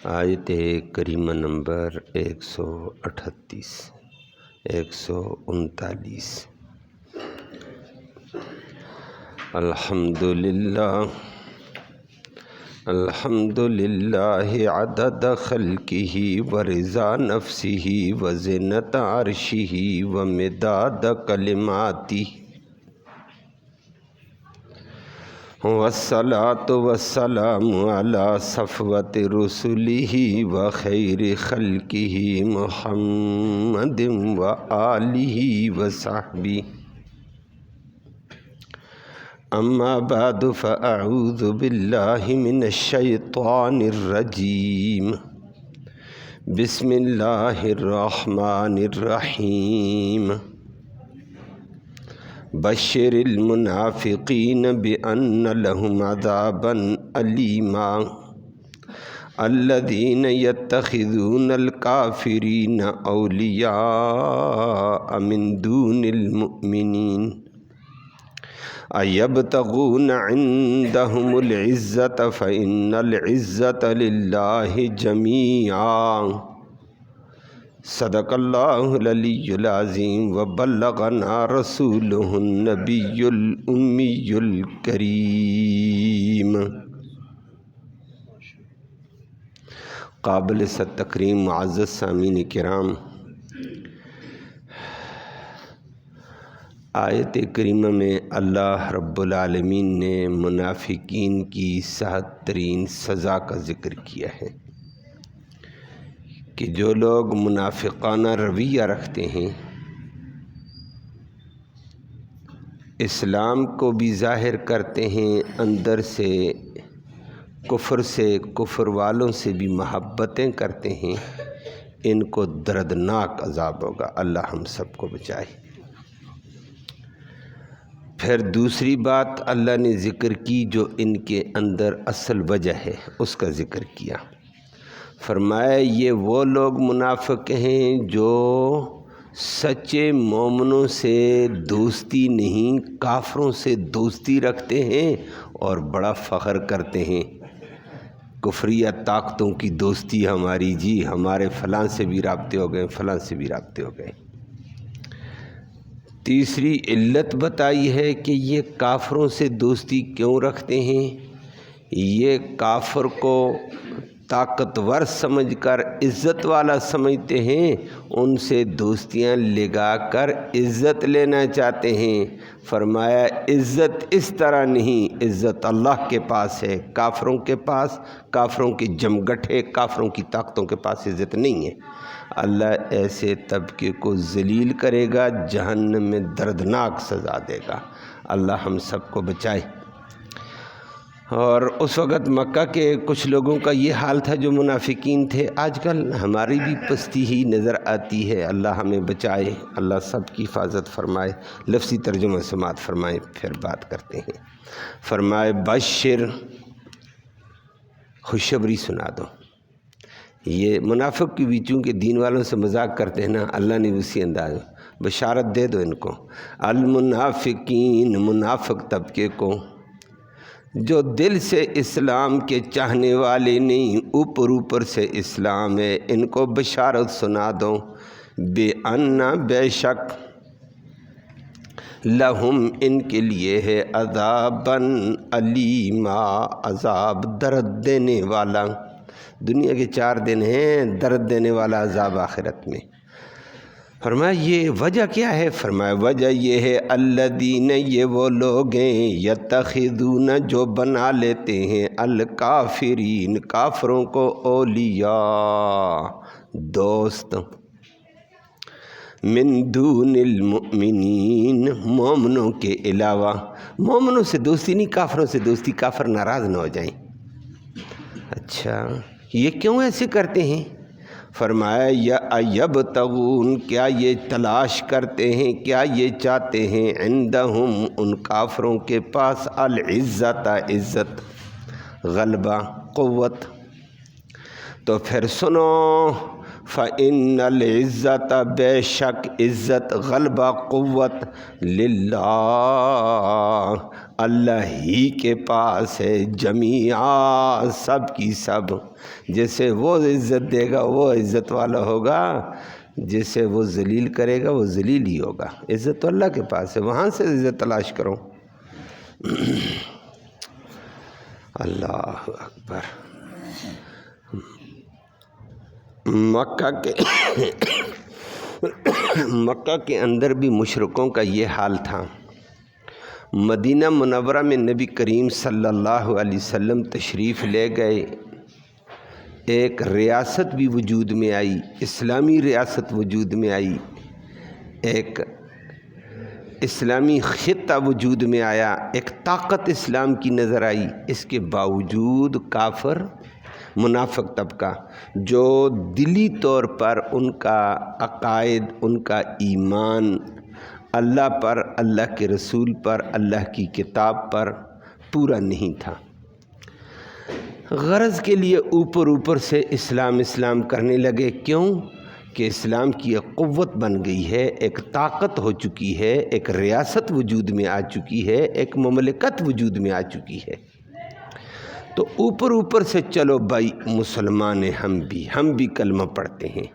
آیت کریمہ نمبر 138 139۔ الحمدللہ عدد خلقہ ورضا نفسہ وزنت عرشہ ومداد کلماتہ، والصلاة والسلام علی صفوت رسلہ وخیر خلقہ محمد وآلہ وصحبہ۔ اما بعد فاعوذ باللہ من الشیطان الرجیم، بسم اللہ الرحمن الرحیم۔ بشر المنافقین بأن لهم عذابا علیما، الذین یتخذون الکافرین اولیاء من دون المؤمنین، ایبتغون عندهم العزة فإن العزة للہ جمیعا۔ صدق اللہ العلی العظیم وبلغنا رسولہ النبی الامی الکریم۔ قابل تکریم معزز سامعین کرام، آیت کریمہ میں اللہ رب العالمین نے منافقین کی سخت ترین سزا کا ذکر کیا ہے کہ جو لوگ منافقانہ رویہ رکھتے ہیں، اسلام کو بھی ظاہر کرتے ہیں، اندر سے کفر والوں سے بھی محبتیں کرتے ہیں، ان کو دردناک عذاب ہوگا۔ اللہ ہم سب کو بچائے۔ پھر دوسری بات اللہ نے ذکر کی جو ان کے اندر اصل وجہ ہے، اس کا ذکر کیا۔ فرمایا یہ وہ لوگ منافق ہیں جو سچے مومنوں سے دوستی نہیں، کافروں سے دوستی رکھتے ہیں اور بڑا فخر کرتے ہیں، کفریہ طاقتوں کی دوستی ہماری، جی ہمارے فلاں سے بھی رابطے ہو گئے، فلاں سے بھی رابطے ہو گئے۔ تیسری علت بتائی ہے کہ یہ کافروں سے دوستی کیوں رکھتے ہیں۔ یہ کافر کو طاقتور سمجھ کر عزت والا سمجھتے ہیں، ان سے دوستیاں لگا کر عزت لینا چاہتے ہیں۔ فرمایا عزت اس طرح نہیں، عزت اللہ کے پاس ہے، کافروں کے پاس، کافروں کے جمگٹھے، کافروں کی طاقتوں کے پاس عزت نہیں ہے۔ اللہ ایسے طبقے کو ذلیل کرے گا، جہنم میں دردناک سزا دے گا۔ اللہ ہم سب کو بچائے۔ اور اس وقت مکہ کے کچھ لوگوں کا یہ حال تھا جو منافقین تھے، آج کل ہماری بھی پستی ہی نظر آتی ہے۔ اللہ ہمیں بچائے، اللہ سب کی حفاظت فرمائے۔ لفظی ترجمہ سماعت فرمائے، پھر بات کرتے ہیں۔ فرمائے بشر، خوشخبری سنا دو۔ یہ منافق کی بھی چونکہ دین والوں سے مذاق کرتے ہیں نا، اللہ نے اسی انداز بشارت دے دو ان کو۔ المنافقین، منافق طبقے کو جو دل سے اسلام کے چاہنے والے نہیں، اوپر سے اسلام ہے، ان کو بشارت سنا دو۔ بے ان، بے شک، لہم، ان کے لیے ہے، عذاباً علیما، عذاب درد دینے والا۔ دنیا کے 4 دن ہیں، درد دینے والا عذاب آخرت میں۔ فرمایا یہ وجہ کیا ہے؟ فرمایا وجہ یہ ہے الذین، یہ وہ لوگ ہیں، یتخذون، جو بنا لیتے ہیں، الکافرین، کافروں کو، اولیاء، دوست، من دون المؤمنین، مومنوں کے علاوہ۔ مومنوں سے دوستی نہیں، کافروں سے دوستی، کافر ناراض نہ ہو جائیں۔ اچھا یہ کیوں ایسے کرتے ہیں؟ فرمایا یا یبتغون، کیا یہ تلاش کرتے ہیں، کیا یہ چاہتے ہیں، عندہم، ان کافروں کے پاس، العزت، عزت، غلبہ، قوت۔ تو پھر سنو، فإن العزت، بے شک عزت، غلبہ، قوت، للہ، اللہ ہی کے پاس ہے جمیعا، سب کی سب۔ جیسے وہ عزت دے گا وہ عزت والا ہوگا، جسے وہ ذلیل کرے گا وہ ذلیل ہی ہوگا۔ عزت تو اللہ کے پاس ہے، وہاں سے عزت تلاش کرو۔ اللہ اکبر۔ مکہ کے اندر بھی مشرکوں کا یہ حال تھا۔ مدینہ منورہ میں نبی کریم صلی اللہ علیہ وسلم تشریف لے گئے، ایک ریاست بھی وجود میں آئی، اسلامی ریاست وجود میں آئی، ایک اسلامی خطہ وجود میں آیا، ایک طاقت اسلام کی نظر آئی۔ اس کے باوجود کافر منافق طبقہ جو دلی طور پر ان کا عقائد، ان کا ایمان اللہ پر، اللہ کے رسول پر، اللہ کی کتاب پر پورا نہیں تھا، غرض کے لیے اوپر سے اسلام کرنے لگے۔ کیوں کہ اسلام کی ایک قوت بن گئی ہے، ایک طاقت ہو چکی ہے، ایک ریاست وجود میں آ چکی ہے، ایک مملکت وجود میں آ چکی ہے۔ تو اوپر سے چلو بھائی مسلمان ہیں، ہم بھی کلمہ پڑھتے ہیں،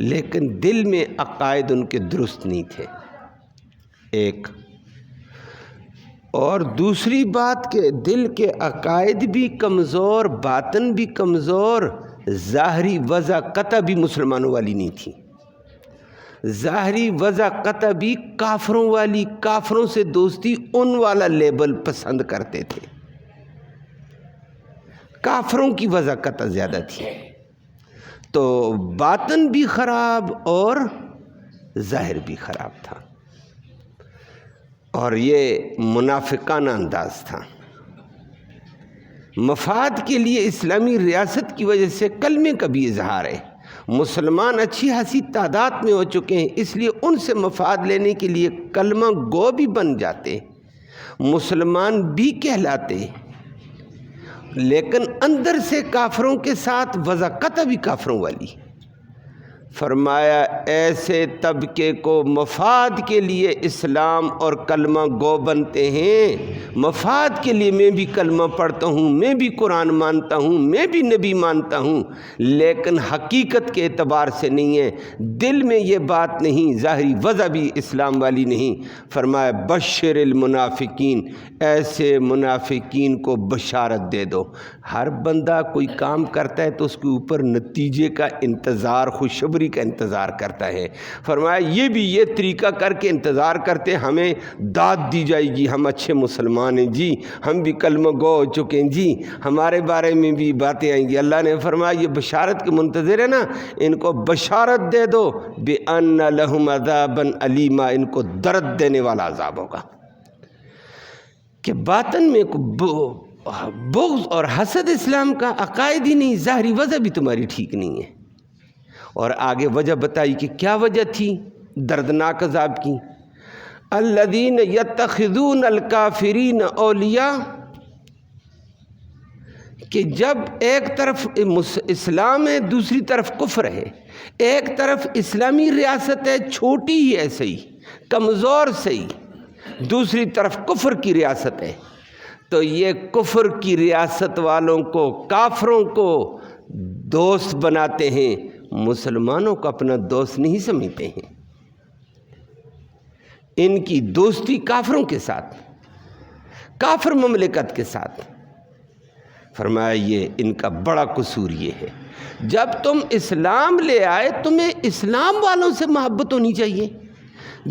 لیکن دل میں عقائد ان کے درست نہیں تھے، ایک۔ اور دوسری بات کہ دل کے عقائد بھی کمزور، باطن بھی کمزور، ظاہری وضع قطع بھی مسلمانوں والی نہیں تھی، ظاہری وضع قطع بھی کافروں والی، کافروں سے دوستی ان والا لیبل پسند کرتے تھے، کافروں کی وضع قطع زیادہ تھی۔ تو باطن بھی خراب اور ظاہر بھی خراب تھا، اور یہ منافقانہ انداز تھا۔ مفاد کے لیے اسلامی ریاست کی وجہ سے کلمے کا بھی اظہار ہے، مسلمان اچھی خاصی تعداد میں ہو چکے ہیں، اس لیے ان سے مفاد لینے کے لیے کلمہ گو بھی بن جاتے، مسلمان بھی کہلاتے، لیکن اندر سے کافروں کے ساتھ وضع قطع بھی کافروں والی۔ فرمایا ایسے طبقے کو مفاد کے لیے اسلام اور کلمہ گو بنتے ہیں، مفاد کے لیے میں بھی کلمہ پڑھتا ہوں، میں بھی قرآن مانتا ہوں، میں بھی نبی مانتا ہوں، لیکن حقیقت کے اعتبار سے نہیں ہے، دل میں یہ بات نہیں، ظاہری وضع بھی اسلام والی نہیں۔ فرمایا بشر المنافقین، ایسے منافقین کو بشارت دے دو۔ ہر بندہ کوئی کام کرتا ہے تو اس کے اوپر نتیجے کا انتظار، خوشخبری کا انتظار کرتا ہے۔ فرمایا یہ بھی یہ طریقہ کر کے انتظار کرتے، ہمیں داد دی جائے گی، ہم اچھے مسلمان ہیں جی، ہم بھی کلمہ گو ہو چکے ہیں جی، ہمارے بارے میں بھی باتیں آئیں گی۔ اللہ نے فرمایا یہ بشارت کے منتظر ہے نا، ان کو بشارت دے دو بِأَنَّ لَهُمْ عَذَابًا عَلِيمًا، ان کو درد دینے والا عذاب ہوگا۔ کہ باطن میں بغض اور حسد اسلام کا، عقائد ہی نہیں، ظاہری وجہ بھی تمہاری ٹھیک نہیں ہے۔ اور آگے وجہ بتائی کہ کیا وجہ تھی دردناک عذاب کی۔ الذین یتخذون الکافرین اولیاء، کہ جب ایک طرف اسلام ہے دوسری طرف کفر ہے، ایک طرف اسلامی ریاست ہے چھوٹی ہی ہے صحیح، کمزور صحیح، دوسری طرف کفر کی ریاست ہے، تو یہ کفر کی ریاست والوں کو، کافروں کو دوست بناتے ہیں، مسلمانوں کو اپنا دوست نہیں سمجھتے ہیں۔ ان کی دوستی کافروں کے ساتھ، کافر مملکت کے ساتھ۔ فرمایا یہ ان کا بڑا قصور یہ ہے، جب تم اسلام لے آئے تمہیں اسلام والوں سے محبت ہونی چاہیے،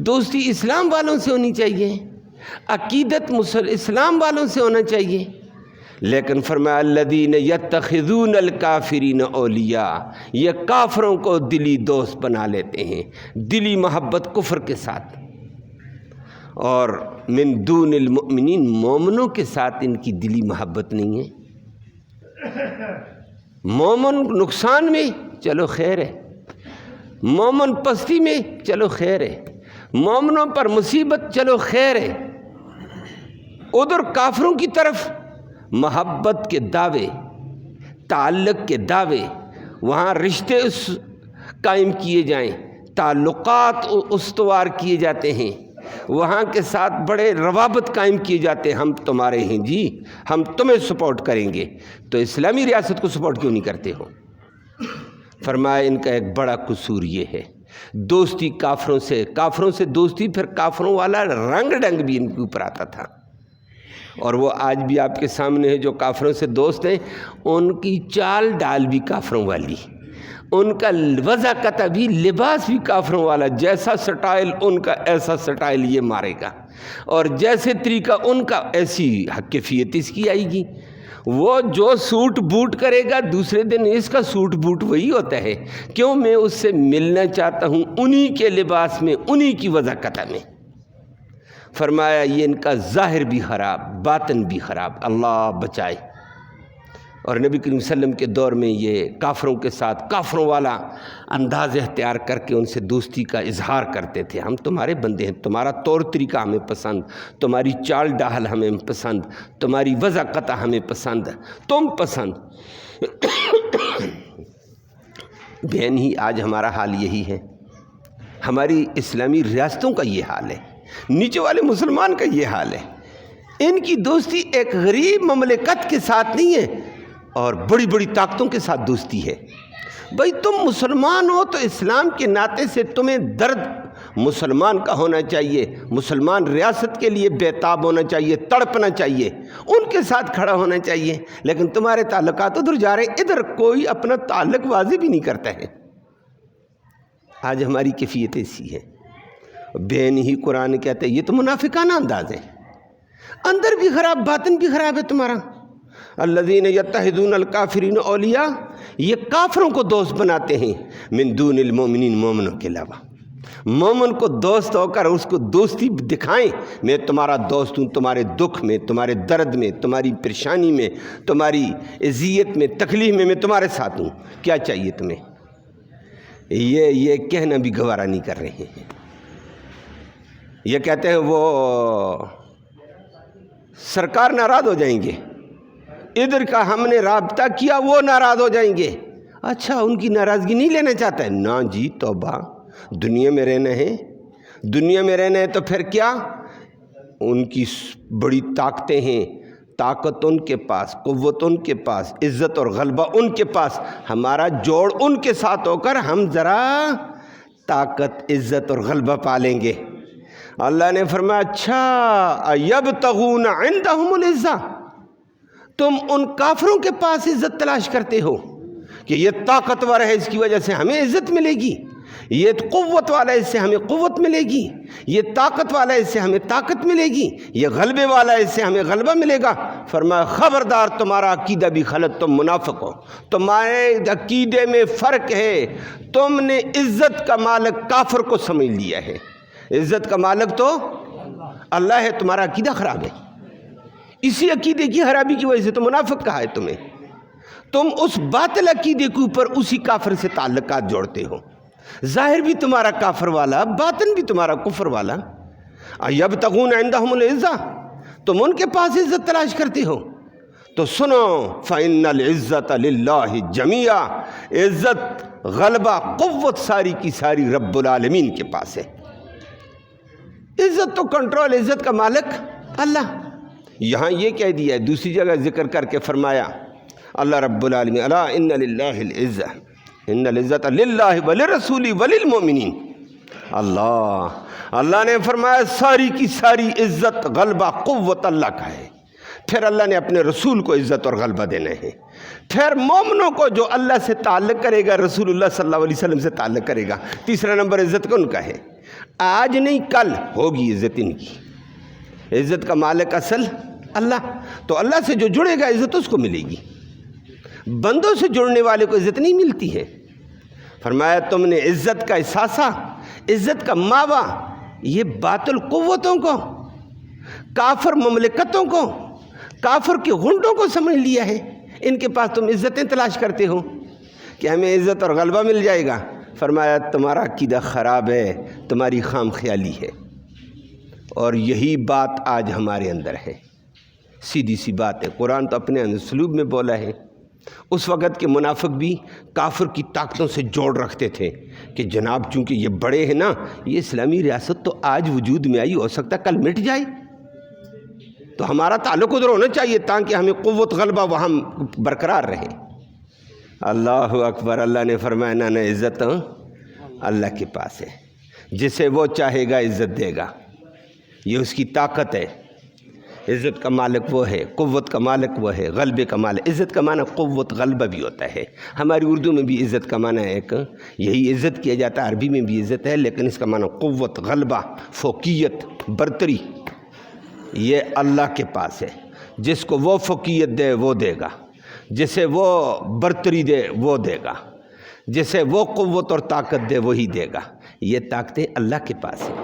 دوستی اسلام والوں سے ہونی چاہیے، عقیدت اسلام والوں سے ہونا چاہیے، لیکن فرمایا الذین یتخذون الکافرین اولیاء، یہ کافروں کو دلی دوست بنا لیتے ہیں، دلی محبت کفر کے ساتھ، اور من دون المؤمنین، مومنوں کے ساتھ ان کی دلی محبت نہیں ہے۔ مومن نقصان میں چلو خیر ہے، مومن پستی میں چلو خیر ہے، مومنوں پر مصیبت چلو خیر ہے، ادھر کافروں کی طرف محبت کے دعوے، تعلق کے دعوے، وہاں رشتے قائم کیے جائیں، تعلقات استوار کیے جاتے ہیں، وہاں کے ساتھ بڑے روابط قائم کیے جاتے ہیں، ہم تمہارے ہیں جی، ہم تمہیں سپورٹ کریں گے، تو اسلامی ریاست کو سپورٹ کیوں نہیں کرتے ہو؟ فرمایا ان کا ایک بڑا قصور یہ ہے، دوستی کافروں سے دوستی، پھر کافروں والا رنگ ڈنگ بھی ان کے اوپر آتا تھا، اور وہ آج بھی آپ کے سامنے ہے جو کافروں سے دوست ہیں، ان کی چال ڈال بھی کافروں والی، ان کا وضع بھی، لباس بھی کافروں والا، جیسا سٹائل ان کا ایسا سٹائل یہ مارے گا، اور جیسے طریقہ ان کا ایسی کیفیت اس کی آئے گی۔ وہ جو سوٹ بوٹ کرے گا دوسرے دن اس کا سوٹ بوٹ وہی ہوتا ہے، کیوں؟ میں اس سے ملنا چاہتا ہوں انہی کے لباس میں، انہی کی وضع میں۔ فرمایا یہ ان کا ظاہر بھی خراب، باطن بھی خراب، اللہ بچائے۔ اور نبی کریم صلی اللہ علیہ وسلم کے دور میں یہ کافروں کے ساتھ کافروں والا انداز اختیار کر کے ان سے دوستی کا اظہار کرتے تھے، ہم تمہارے بندے ہیں، تمہارا طور طریقہ ہمیں پسند، تمہاری چال ڈہل ہمیں پسند، تمہاری وضع ہمیں پسند، تم پسند۔ بہن ہی آج ہمارا حال یہی ہے، ہماری اسلامی ریاستوں کا یہ حال ہے، نیچے والے مسلمان کا یہ حال ہے۔ ان کی دوستی ایک غریب مملکت کے ساتھ نہیں ہے اور بڑی بڑی طاقتوں کے ساتھ دوستی ہے۔ بھئی تم مسلمان ہو تو اسلام کے ناطے سے تمہیں درد مسلمان کا ہونا چاہیے، مسلمان ریاست کے لیے بیتاب ہونا چاہیے، تڑپنا چاہیے، ان کے ساتھ کھڑا ہونا چاہیے، لیکن تمہارے تعلقات ادھر جا رہے ہیں، ادھر کوئی اپنا تعلق واضح بھی نہیں کرتا ہے۔ آج ہماری کیفیت ایسی ہے۔ بین ہی قرآن کہتے ہیں یہ تو منافقانہ انداز ہے، اندر بھی خراب باطن بھی خراب ہے تمہارا۔ الذین یتخذون الکافرین اولیاء، یہ کافروں کو دوست بناتے ہیں، من دون المؤمنین، مومنوں کے علاوہ۔ مومن کو دوست ہو کر اس کو دوستی دکھائیں، میں تمہارا دوست ہوں، تمہارے دکھ میں، تمہارے درد میں، تمہاری پریشانی میں، تمہاری اذیت میں، تکلیف میں تمہارے ساتھ ہوں، کیا چاہیے تمہیں؟ یہ کہنا بھی گوارا نہیں کر رہے ہیں۔ یہ کہتے ہیں وہ سرکار ناراض ہو جائیں گے، ادھر کا ہم نے رابطہ کیا وہ ناراض ہو جائیں گے۔ اچھا ان کی ناراضگی نہیں لینا چاہتا ہے؟ نا جی، توبہ، دنیا میں رہنا ہے، دنیا میں رہنا ہے تو پھر کیا؟ ان کی بڑی طاقتیں ہیں، طاقت ان کے پاس، قوت ان کے پاس، عزت اور غلبہ ان کے پاس، ہمارا جوڑ ان کے ساتھ ہو کر ہم ذرا طاقت، عزت اور غلبہ پالیں گے۔ اللہ نے فرمایا اچھا یبتغون عندہم العزہ، تم ان کافروں کے پاس عزت تلاش کرتے ہو کہ یہ طاقتور ہے اس کی وجہ سے ہمیں عزت ملے گی، یہ قوت والا ہے اس سے ہمیں قوت ملے گی، یہ طاقت والا ہے اس سے ہمیں طاقت ملے گی، یہ غلبے والا ہے اس سے ہمیں غلبہ ملے گا۔ فرمایا خبردار تمہارا عقیدہ بھی غلط، تم منافق ہو، تمہارے عقیدے میں فرق ہے، تم نے عزت کا مالک کافر کو سمجھ لیا ہے، عزت کا مالک تو اللہ ہے، تمہارا عقیدہ خراب ہے، اسی عقیدے کی خرابی کی وجہ سے تو منافق کہا ہے تمہیں۔ تم اس باطل عقیدے کے اوپر اسی کافر سے تعلقات جوڑتے ہو، ظاہر بھی تمہارا کافر والا، باطن بھی تمہارا کفر والا۔ یبتغون عندہم العزہ، تم ان کے پاس عزت تلاش کرتے ہو، تو سنو فإن العزت للہ جمیعا، عزت، غلبہ، قوت ساری کی ساری رب العالمین کے پاس ہے۔ عزت تو کنٹرول، عزت کا مالک اللہ۔ یہاں یہ کہہ دیا ہے، دوسری جگہ ذکر کر کے فرمایا اللہ رب العالمین الا ان للہ العزہ، ان العزت للہ وللرسول وللمؤمنین۔ اللہ نے فرمایا ساری کی ساری عزت، غلبہ، قوت اللہ کا ہے، پھر اللہ نے اپنے رسول کو عزت اور غلبہ دینا ہے، پھر مومنوں کو جو اللہ سے تعلق کرے گا، رسول اللہ صلی اللہ علیہ وسلم سے تعلق کرے گا، تیسرا نمبر عزت کا ان کا ہے۔ آج نہیں کل ہوگی عزت ان کی، عزت کا مالک اصل اللہ، تو اللہ سے جو جڑے گا عزت اس کو ملے گی، بندوں سے جڑنے والے کو عزت نہیں ملتی ہے۔ فرمایا تم نے عزت کا احساسہ، عزت کا ماوا یہ باطل قوتوں کو، کافر مملکتوں کو، کافر کے غنڈوں کو سمجھ لیا ہے، ان کے پاس تم عزتیں تلاش کرتے ہو کہ ہمیں عزت اور غلبہ مل جائے گا۔ فرمایا تمہارا عقیدہ خراب ہے، تمہاری خام خیالی ہے، اور یہی بات آج ہمارے اندر ہے، سیدھی سی بات ہے۔ قرآن تو اپنے اسلوب میں بولا ہے، اس وقت کے منافق بھی کافر کی طاقتوں سے جوڑ رکھتے تھے کہ جناب چونکہ یہ بڑے ہیں نا، یہ اسلامی ریاست تو آج وجود میں آئی، ہو سکتا ہے کل مٹ جائے، تو ہمارا تعلق ادھر ہونا چاہیے تاکہ ہمیں قوت غلبہ وہاں برقرار رہے۔ اللہ اکبر۔ اللہ نے فرمایا نہ عزت اللہ کے پاس ہے، جسے وہ چاہے گا عزت دے گا، یہ اس کی طاقت ہے۔ عزت کا مالک وہ ہے، قوت کا مالک وہ ہے، غلبے کا مالک۔ عزت کا معنی قوت غلبہ بھی ہوتا ہے۔ ہماری اردو میں بھی عزت کا معنی ہے ایک، یہی عزت کیا جاتا ہے، عربی میں بھی عزت ہے، لیکن اس کا معنی قوت، غلبہ، فوقیت، برتری، یہ اللہ کے پاس ہے۔ جس کو وہ فوقیت دے وہ دے گا، جسے وہ برتری دے وہ دے گا، جسے وہ قوت اور طاقت دے وہی دے گا۔ یہ طاقتیں اللہ کے پاس ہیں۔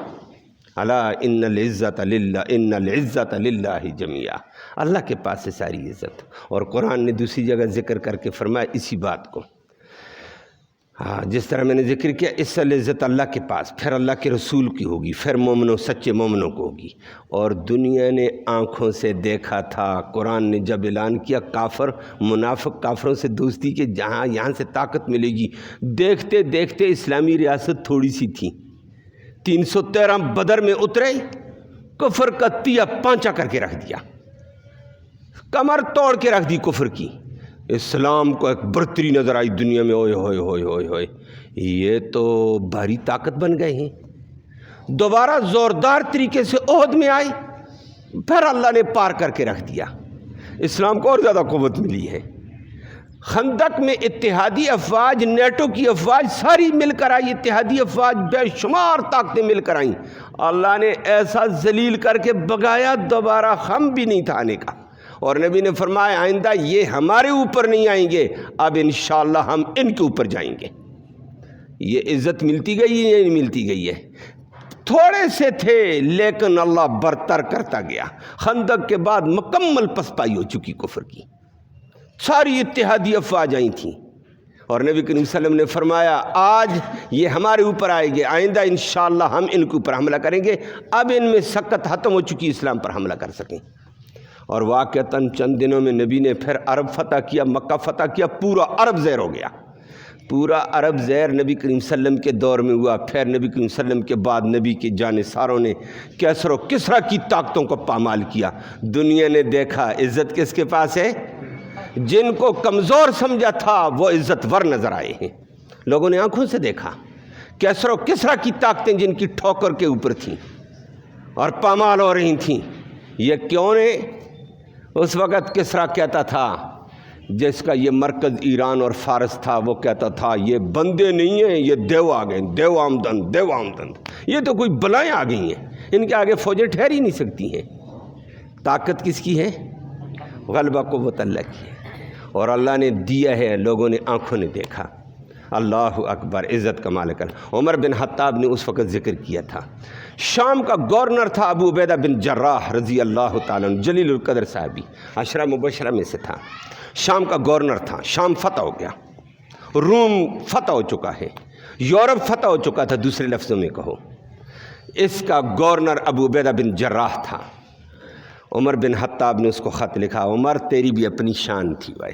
الا ان العزت للہ، ان العزت للہ جمیعا، اللہ کے پاس ہے ساری عزت۔ اور قرآن نے دوسری جگہ ذکر کر کے فرمایا اسی بات کو، ہاں جس طرح میں نے ذکر کیا، اس العزت اللہ کے پاس، پھر اللہ کے رسول کی ہوگی، پھر مومنوں، سچے مومنوں کو ہوگی۔ اور دنیا نے آنکھوں سے دیکھا تھا، قرآن نے جب اعلان کیا کافر منافق کافروں سے دوستی کے جہاں یہاں سے طاقت ملے گی، دیکھتے دیکھتے اسلامی ریاست تھوڑی سی تھی، 313 بدر میں اترے، کفر کا تیا پانچا کر کے رکھ دیا، کمر توڑ کے رکھ دی کفر کی۔ اسلام کو ایک برتری نظر آئی دنیا میں، اوئے ہوئے ہوئے ہوئے ہوئے، یہ تو بھاری طاقت بن گئے ہیں۔ دوبارہ زوردار طریقے سے عہد میں آئے، پھر اللہ نے پار کر کے رکھ دیا، اسلام کو اور زیادہ قوت ملی ہے۔ خندق میں اتحادی افواج، نیٹو کی افواج ساری مل کر آئی، اتحادی افواج بے شمار طاقتیں مل کر آئیں، اللہ نے ایسا ذلیل کر کے بگایا، دوبارہ ہم بھی نہیں تھا آنے کا۔ اور نبی نے فرمایا آئندہ یہ ہمارے اوپر نہیں آئیں گے، اب انشاءاللہ ہم ان کے اوپر جائیں گے۔ یہ عزت ملتی گئی ہے یا نہیں ملتی گئی ہے؟ تھوڑے سے تھے لیکن اللہ برتر کرتا گیا۔ خندق کے بعد مکمل پسپائی ہو چکی کفر کی، ساری اتحادی افواج آئی تھیں، اور نبی کریم صلی اللہ علیہ وسلم نے فرمایا آج یہ ہمارے اوپر آئیں گے، آئندہ انشاءاللہ ہم ان کے اوپر حملہ کریں گے، اب ان میں سکت ختم ہو چکی اسلام پر حملہ کر سکیں۔ اور واقعتاً چند دنوں میں نبی نے پھر عرب فتح کیا، مکہ فتح کیا، پورا عرب زیر ہو گیا، پورا عرب زیر نبی کریم صلی اللہ علیہ وسلم کے دور میں ہوا۔ پھر نبی کریم صلی اللہ علیہ وسلم کے بعد نبی کے جانثاروں نے کیسر و کسریٰ کی طاقتوں کو پامال کیا۔ دنیا نے دیکھا عزت کس کے پاس ہے، جن کو کمزور سمجھا تھا وہ عزت ور نظر آئے ہیں۔ لوگوں نے آنکھوں سے دیکھا کیسر و کسریٰ کی طاقتیں جن کی ٹھوکر کے اوپر تھیں اور پامال ہو رہی تھیں۔ یہ کیوں نے؟ اس وقت کسریٰ کہتا تھا، جس کا یہ مرکز ایران اور فارس تھا، وہ کہتا تھا یہ بندے نہیں ہیں، یہ دیو آ گئے، دیو آمدن، دیو آمدن، یہ تو کوئی بلائیں آ گئی ہیں، ان کے آگے فوجیں ٹھہر ہی نہیں سکتی ہیں۔ طاقت کس کی ہے؟ غلبہ قوت اللہ کی ہے، اور اللہ نے دیا ہے، لوگوں نے آنکھوں نے دیکھا۔ اللہ اکبر، عزت کا مالک۔ عمر بن خطاب نے اس وقت ذکر کیا تھا، شام کا گورنر تھا ابو عبیدہ بن جراح رضی اللہ تعالیٰ عنہ، جلیل القدر صحابی، عشرہ مبشرہ میں سے تھا، شام کا گورنر تھا۔ شام فتح ہو گیا، روم فتح ہو چکا ہے، یورپ فتح ہو چکا تھا، دوسرے لفظوں میں کہو۔ اس کا گورنر ابو عبیدہ بن جراح تھا۔ عمر بن خطاب نے اس کو خط لکھا، عمر تیری بھی اپنی شان تھی بھائی۔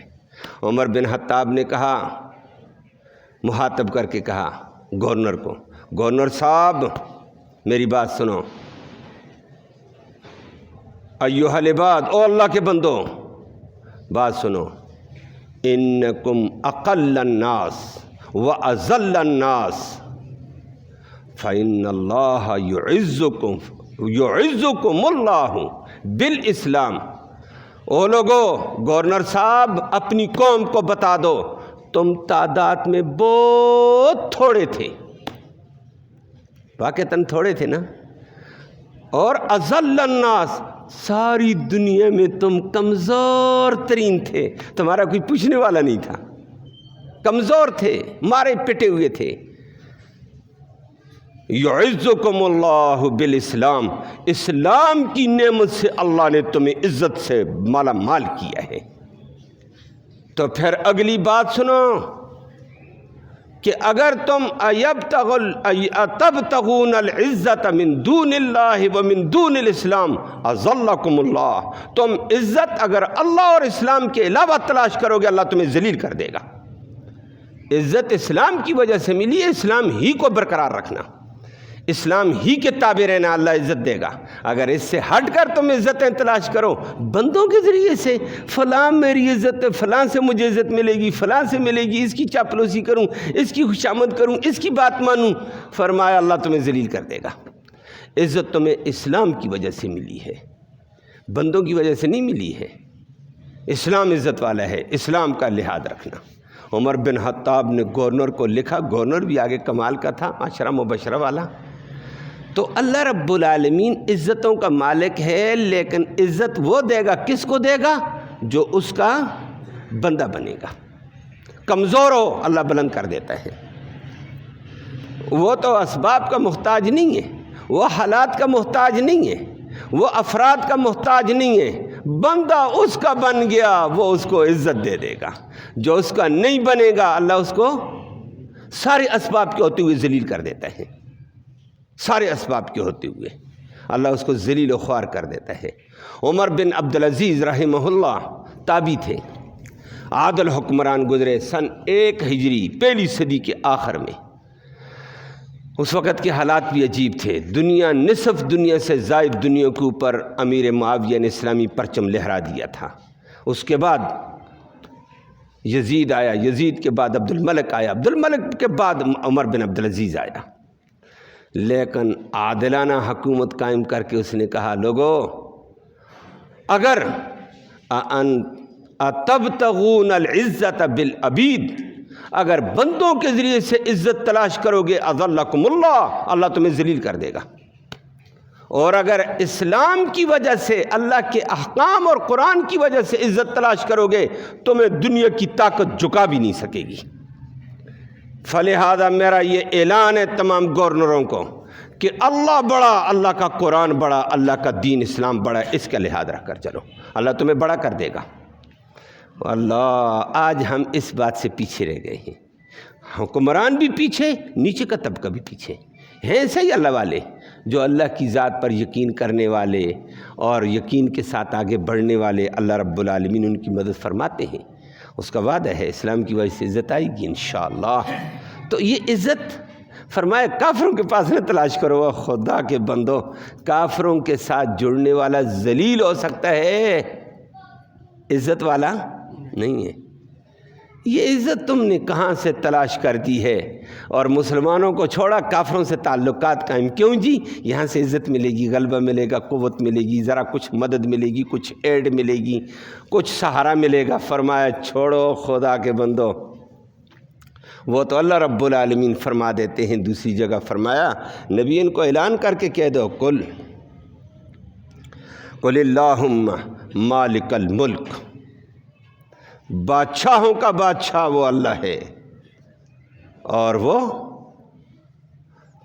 عمر بن خطاب نے کہا، مخاطب کر کے کہا گورنر کو، گورنر صاحب میری بات سنو، ایھا العباد، او اللہ کے بندو بات سنو، انکم اقل الناس واذل الناس فإن اللہ یعزکم اللہ بالاسلام۔ او لوگو، گورنر صاحب اپنی قوم کو بتا دو، تم تعداد میں بہت تھوڑے تھے، واقعتاً تھوڑے تھے نا، اور اذل الناس، ساری دنیا میں تم کمزور ترین تھے، تمہارا کوئی پوچھنے والا نہیں تھا، کمزور تھے، مارے پٹے ہوئے تھے۔ یعزکم اللہ بالاسلام، اسلام کی نعمت سے اللہ نے تمہیں عزت سے مالا مال کیا ہے۔ تو پھر اگلی بات سنو، کہ اگر تم تبتغون العزت من دون اللہ ومن دون الاسلام اذلکم اللہ، تم عزت اگر اللہ اور اسلام کے علاوہ تلاش کرو گے اللہ تمہیں ذلیل کر دے گا۔ عزت اسلام کی وجہ سے ملی ہے، اسلام ہی کو برقرار رکھنا، اسلام ہی کے تابع رہنا، اللہ عزت دے گا۔ اگر اس سے ہٹ کر تم عزتیں تلاش کرو بندوں کے ذریعے سے، فلاں میری عزت ہے، فلاں سے مجھے عزت ملے گی، فلاں سے ملے گی، اس کی چاپلوسی کروں، اس کی خوشامد کروں، اس کی بات مانوں، فرمایا اللہ تمہیں ذلیل کر دے گا۔ عزت تمہیں اسلام کی وجہ سے ملی ہے، بندوں کی وجہ سے نہیں ملی ہے۔ اسلام عزت والا ہے، اسلام کا لحاظ رکھنا۔ عمر بن خطاب نے گورنر کو لکھا، گورنر بھی آگے کمال کا تھا، عشرہ مبشرہ والا۔ تو اللہ رب العالمین عزتوں کا مالک ہے، لیکن عزت وہ دے گا، کس کو دے گا؟ جو اس کا بندہ بنے گا۔ کمزور ہو اللہ بلند کر دیتا ہے، وہ تو اسباب کا محتاج نہیں ہے، وہ حالات کا محتاج نہیں ہے، وہ افراد کا محتاج نہیں ہے، بندہ اس کا بن گیا وہ اس کو عزت دے دے گا۔ جو اس کا نہیں بنے گا اللہ اس کو سارے اسباب کے ہوتے ہوئے ذلیل کر دیتا ہے، سارے اسباب کے ہوتے ہوئے اللہ اس کو ذلیل و خوار کر دیتا ہے۔ عمر بن عبدالعزیز رحمہ اللہ تابعی تھے، عادل حکمران گزرے سن 1 ہجری، پہلی صدی کے آخر میں۔ اس وقت کے حالات بھی عجیب تھے، دنیا نصف دنیا سے زائد دنیا کے اوپر امیر معاویہ نے اسلامی پرچم لہرا دیا تھا۔ اس کے بعد یزید آیا، یزید کے بعد عبد الملک آیا، عبد الملک کے بعد عمر بن عبدالعزیز آیا، لیکن عادلانہ حکومت قائم کر کے اس نے کہا، لوگو اگر تبتغون العزت بالعبید، اگر بندوں کے ذریعے سے عزت تلاش کرو گے اذلکم اللہ، اللہ تمہیں ذلیل کر دے گا۔ اور اگر اسلام کی وجہ سے، اللہ کے احکام اور قرآن کی وجہ سے عزت تلاش کرو گے تمہیں دنیا کی طاقت جھکا بھی نہیں سکے گی۔ فلہذا میرا یہ اعلان ہے تمام گورنروں کو کہ اللہ بڑا، اللہ کا قرآن بڑا، اللہ کا دین اسلام بڑا، اس کا لحاظ رکھ کر چلو، اللہ تمہیں بڑا کر دے گا۔ اللہ آج ہم اس بات سے پیچھے رہ گئے ہیں، حکمران بھی پیچھے، نیچے کا طبقہ بھی پیچھے ہیں۔ صحیح اللہ والے جو اللہ کی ذات پر یقین کرنے والے اور یقین کے ساتھ آگے بڑھنے والے، اللہ رب العالمین ان کی مدد فرماتے ہیں، اس کا وعدہ ہے اسلام کی وجہ سے عزت آئے گی انشاءاللہ۔ تو یہ عزت فرمایا کافروں کے پاس نہ تلاش کرو، خدا کے بندو کافروں کے ساتھ جڑنے والا ذلیل ہو سکتا ہے، عزت والا نہیں ہے۔ یہ عزت تم نے کہاں سے تلاش کر دی ہے اور مسلمانوں کو چھوڑا، کافروں سے تعلقات قائم کیوں جی؟ یہاں سے عزت ملے گی، غلبہ ملے گا، قوت ملے گی، ذرا کچھ مدد ملے گی، کچھ ایڈ ملے گی، کچھ سہارا ملے گا۔ فرمایا چھوڑو خدا کے بندو، وہ تو اللہ رب العالمین فرما دیتے ہیں۔ دوسری جگہ فرمایا نبی ان کو اعلان کر کے کہہ دو، قل اللہم مالک الملک، بادشاہوں کا بادشاہ وہ اللہ ہے، اور وہ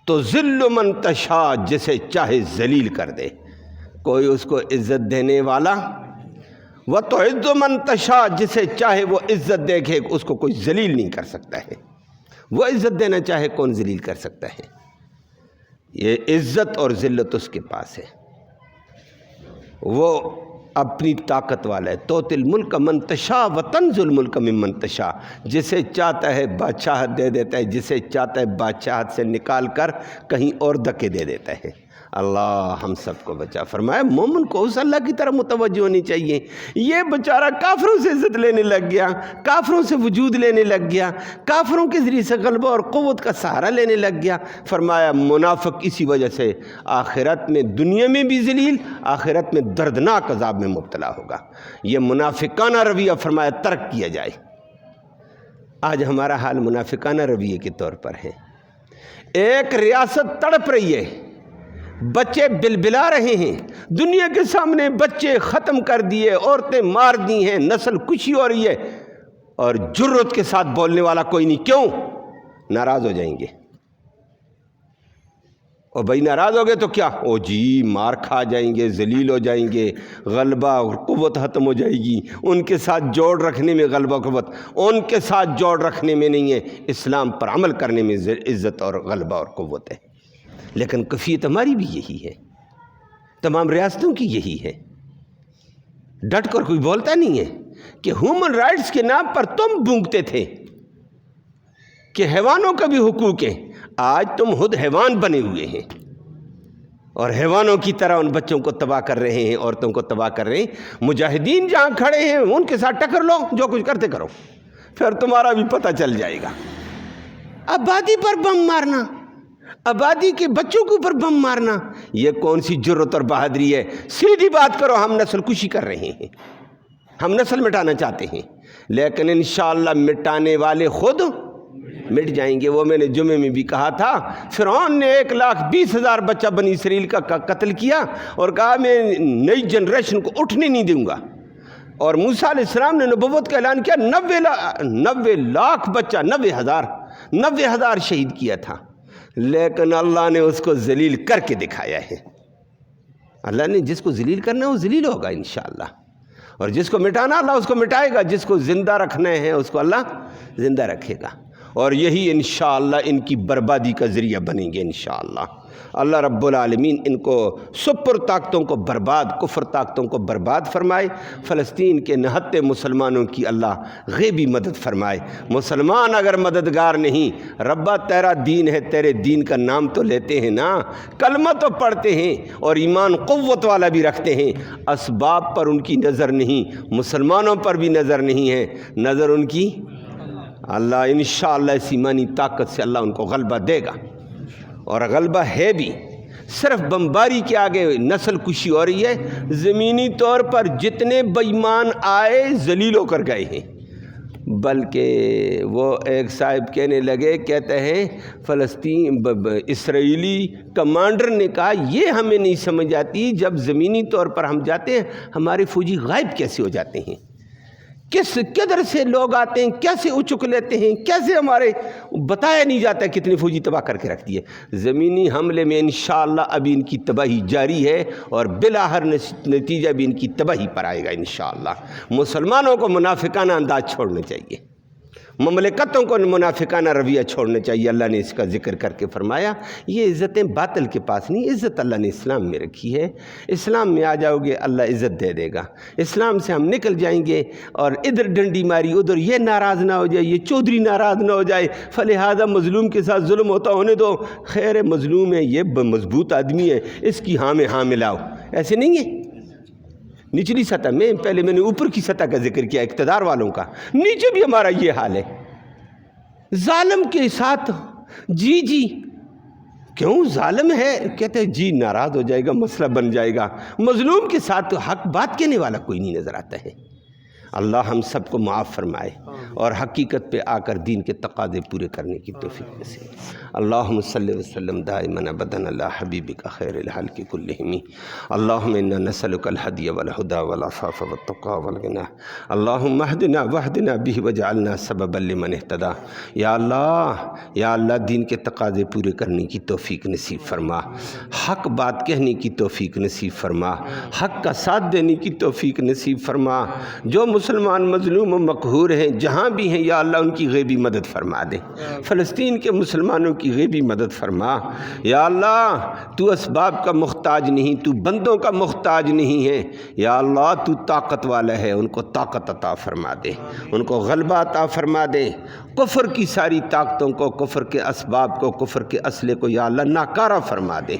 تو ذل من تشاء، جسے چاہے ذلیل کر دے، کوئی اس کو عزت دینے والا، وہ تو عز من تشاء، جسے چاہے وہ عزت دے گے، اس کو کوئی ذلیل نہیں کر سکتا ہے۔ وہ عزت دینا چاہے کون ذلیل کر سکتا ہے؟ یہ عزت اور ذلت اس کے پاس ہے، وہ اپنی طاقت والا ہے۔ توتی الملک من تشاء وتنزع الملک ممن تشاء، جسے چاہتا ہے بادشاہت دے دیتا ہے، جسے چاہتا ہے بادشاہت سے نکال کر کہیں اور دھکے دے دیتا ہے۔ اللہ ہم سب کو بچا۔ فرمایا مومن کو اس اللہ کی طرف متوجہ ہونی چاہیے۔ یہ بیچارہ کافروں سے عزت لینے لگ گیا، کافروں سے وجود لینے لگ گیا، کافروں کے ذریعے سے غلبہ اور قوت کا سہارا لینے لگ گیا۔ فرمایا منافق اسی وجہ سے آخرت میں، دنیا میں بھی ذلیل، آخرت میں دردناک عذاب میں مبتلا ہوگا۔ یہ منافقانہ رویہ فرمایا ترک کیا جائے۔ آج ہمارا حال منافقانہ رویے کے طور پر ہے۔ ایک ریاست تڑپ رہی ہے، بچے بلبلا رہے ہیں، دنیا کے سامنے بچے ختم کر دیے، عورتیں مار دی ہیں، نسل کشی ہو رہی ہے، اور جرت کے ساتھ بولنے والا کوئی نہیں۔ کیوں؟ ناراض ہو جائیں گے۔ اور بھائی ناراض ہو گئے تو کیا، او جی مار کھا جائیں گے، ذلیل ہو جائیں گے، غلبہ اور قوت ختم ہو جائے گی۔ ان کے ساتھ جوڑ رکھنے میں غلبہ قوت، ان کے ساتھ جوڑ رکھنے میں نہیں ہے، اسلام پر عمل کرنے میں عزت اور غلبہ اور قوت ہے۔ لیکن کیفیت ہماری بھی یہی ہے، تمام ریاستوں کی یہی ہے۔ ڈٹ کر کوئی بولتا نہیں ہے کہ ہیومن رائٹس کے نام پر تم بونگتے تھے کہ حیوانوں کا بھی حقوق ہے، آج تم خود حیوان بنے ہوئے ہیں اور حیوانوں کی طرح ان بچوں کو تباہ کر رہے ہیں، عورتوں کو تباہ کر رہے ہیں۔ مجاہدین جہاں کھڑے ہیں ان کے ساتھ ٹکر لو، جو کچھ کرتے کرو، پھر تمہارا بھی پتہ چل جائے گا۔ آبادی پر بم مارنا، آبادی کے بچوں کے اوپر بم مارنا، یہ کون سی جرت اور بہادری ہے؟ سیدھی بات کرو، ہم نسل کشی کر رہے ہیں، ہم نسل مٹانا چاہتے ہیں، لیکن انشاءاللہ مٹانے والے خود مٹ جائیں گے۔ وہ میں نے جمعے میں بھی کہا تھا، فرعون نے 1,20,000 بچہ بنی اسرائیل کا قتل کیا اور کہا میں نئی جنریشن کو اٹھنے نہیں دوں گا، اور موسیٰ علیہ السلام نے نبوت کا اعلان کیا، 90 لاکھ بچہ، 90,000 شہید کیا تھا، لیکن اللہ نے اس کو ذلیل کر کے دکھایا ہے۔ اللہ نے جس کو ذلیل کرنا ہے وہ ذلیل ہوگا انشاءاللہ، اور جس کو مٹانا اللہ اس کو مٹائے گا، جس کو زندہ رکھنا ہے اس کو اللہ زندہ رکھے گا، اور یہی انشاءاللہ ان کی بربادی کا ذریعہ بنیں گے انشاءاللہ۔ اللہ رب العالمین ان کو سپر طاقتوں کو برباد، کفر طاقتوں کو برباد فرمائے۔ فلسطین کے نہتے مسلمانوں کی اللہ غیبی مدد فرمائے۔ مسلمان اگر مددگار نہیں، ربا تیرا دین ہے، تیرے دین کا نام تو لیتے ہیں نا، کلمہ تو پڑھتے ہیں اور ایمان قوت والا بھی رکھتے ہیں، اسباب پر ان کی نظر نہیں، مسلمانوں پر بھی نظر نہیں ہے، نظر ان کی اللہ۔ انشاءاللہ اس ایمانی طاقت سے اللہ ان کو غلبہ دے گا، اور غلبہ ہے بھی۔ صرف بمباری کے آگے نسل کشی ہو رہی ہے، زمینی طور پر جتنے بے ایمان آئے ذلیل ہو کر گئے ہیں۔ بلکہ وہ ایک صاحب کہنے لگے، کہتے ہیں اسرائیلی کمانڈر نے کہا یہ ہمیں نہیں سمجھ آتی، جب زمینی طور پر ہم جاتے ہیں ہمارے فوجی غائب کیسے ہو جاتے ہیں، کدھر سے لوگ آتے ہیں، کیسے اچک لیتے ہیں، کیسے ہمارے بتایا نہیں جاتا کتنی فوجی تباہ کر کے رکھتی ہے۔ زمینی حملے میں انشاءاللہ ابھی ان کی تباہی جاری ہے، اور بلاخر نتیجہ بھی ان کی تباہی پر آئے گا انشاءاللہ۔ مسلمانوں کو منافقانہ انداز چھوڑنا چاہیے، مملکتوں کو منافقانہ رویہ چھوڑنا چاہیے۔ اللہ نے اس کا ذکر کر کے فرمایا یہ عزتیں باطل کے پاس نہیں، عزت اللہ نے اسلام میں رکھی ہے۔ اسلام میں آ جاؤ گے اللہ عزت دے دے گا، اسلام سے ہم نکل جائیں گے اور ادھر ڈنڈی ماری ادھر یہ ناراض نہ ہو جائے، یہ چودھری ناراض نہ ہو جائے، فلہذا مظلوم کے ساتھ ظلم ہوتا ہونے دو، خیر مظلوم ہے، یہ مضبوط آدمی ہے، اس کی ہاں میں ہاں ملاؤ، ایسے نہیں ہے۔ نچلی سطح میں پہلے میں نے اوپر کی سطح کا ذکر کیا اقتدار والوں کا، نیچے بھی ہمارا یہ حال ہے، ظالم کے ساتھ جی کیوں ظالم ہے، کہتے ہیں جی ناراض ہو جائے گا، مسئلہ بن جائے گا، مظلوم کے ساتھ حق بات کہنے والا کوئی نہیں نظر آتا ہے۔ اللہ ہم سب کو معاف فرمائے اور حقیقت پہ آ کر دین کے تقاضے پورے کرنے کی توفیق نصیب۔ اللہم صلی وسلم دائما ابدا علی حبیبک خیر الخلق کلہم۔ اللہم انا نسألک الہدی والہدی والعفاف والتقی والغنی۔ اللہم اہدنا واہدنا بہ وجعلنا سببا لمن اہتدی۔ یا اللہ دین کے تقاضے پورے کرنے کی توفیق نصیب فرما، حق بات کہنے کی توفیق نصیب فرما، حق کا ساتھ دینے کی توفیق نصیب فرما۔ جو مسلمان مظلوم و مقہور ہیں جہاں بھی ہیں یا اللہ ان کی غیبی مدد فرما دے، فلسطین کے مسلمانوں کی غیبی مدد فرما۔ یا اللہ تو اسباب کا محتاج نہیں، تو بندوں کا محتاج نہیں ہے، یا اللہ تو طاقت والا ہے، ان کو طاقت عطا فرما دے، ان کو غلبہ عطا فرما دے، کفر کی ساری طاقتوں کو، کفر کے اسباب کو، کفر کے اسلحے کو یا اللہ ناکارہ فرما دے،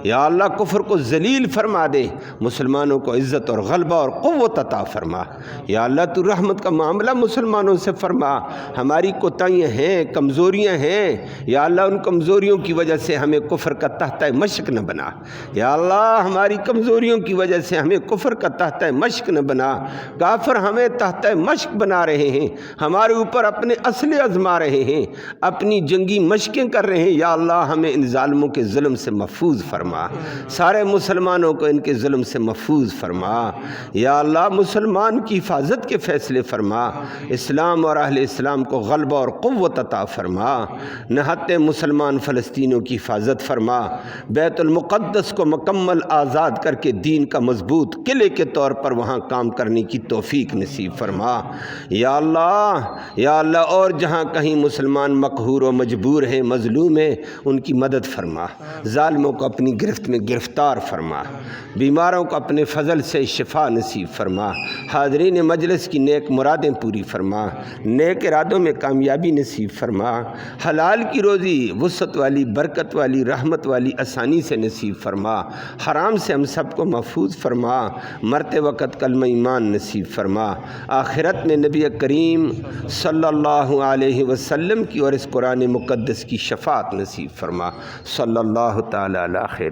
یا اللہ کفر کو ذلیل فرما دے، مسلمانوں کو عزت اور غلبہ اور قوت عطا فرما۔ یا اللہ تو رحمت کا معاملہ مسلمانوں سے فرما، ہماری کوتاہیاں ہیں، کمزوریاں ہیں، یا اللہ ان کمزوریوں کی وجہ سے ہمیں کفر کا تحتہ مشق نہ بنا، یا اللہ ہماری کمزوریوں کی وجہ سے ہمیں کفر کا تحتہ مشق نہ بنا، کافر ہمیں تحتہ مشق بنا رہے ہیں، ہمارے اوپر اپنے اسلحے آزما رہے ہیں، اپنی جنگی مشقیں کر رہے ہیں، یا اللہ ہمیں ان ظالموں کے ظلم سے محفوظ فرما، سارے مسلمانوں کو ان کے ظلم سے محفوظ فرما، یا اللہ مسلمان کی حفاظت کے فیصلے فرما، اسلام اسلام اور اہل اسلام کو غلبہ اور قوت عطا فرما، نہتے مسلمان فلسطینیوں کی حفاظت فرما، بیت المقدس کو مکمل آزاد کر کے دین کا مضبوط قلعے کے طور پر وہاں کام کرنے کی توفیق نصیب فرما۔ یا اللہ، اور جہاں کہیں مسلمان مقہور و مجبور ہیں، مظلوم ہیں، ان کی مدد فرما، ظالموں کو اپنی گرفت میں گرفتار فرما، بیماروں کو اپنے فضل سے شفا نصیب فرما، حاضرین مجلس کی نیک مرادیں پوری فرما، نیک ارادوں میں کامیابی نصیب فرما، حلال کی روزی وسعت والی، برکت والی، رحمت والی، آسانی سے نصیب فرما، حرام سے ہم سب کو محفوظ فرما، مرتے وقت کلمہ ایمان نصیب فرما، آخرت میں نبی کریم صلی اللہ علیہ وسلم کی اور اس قرآن مقدس کی شفاعت نصیب فرما۔ صلی اللہ تعالی علی خیر۔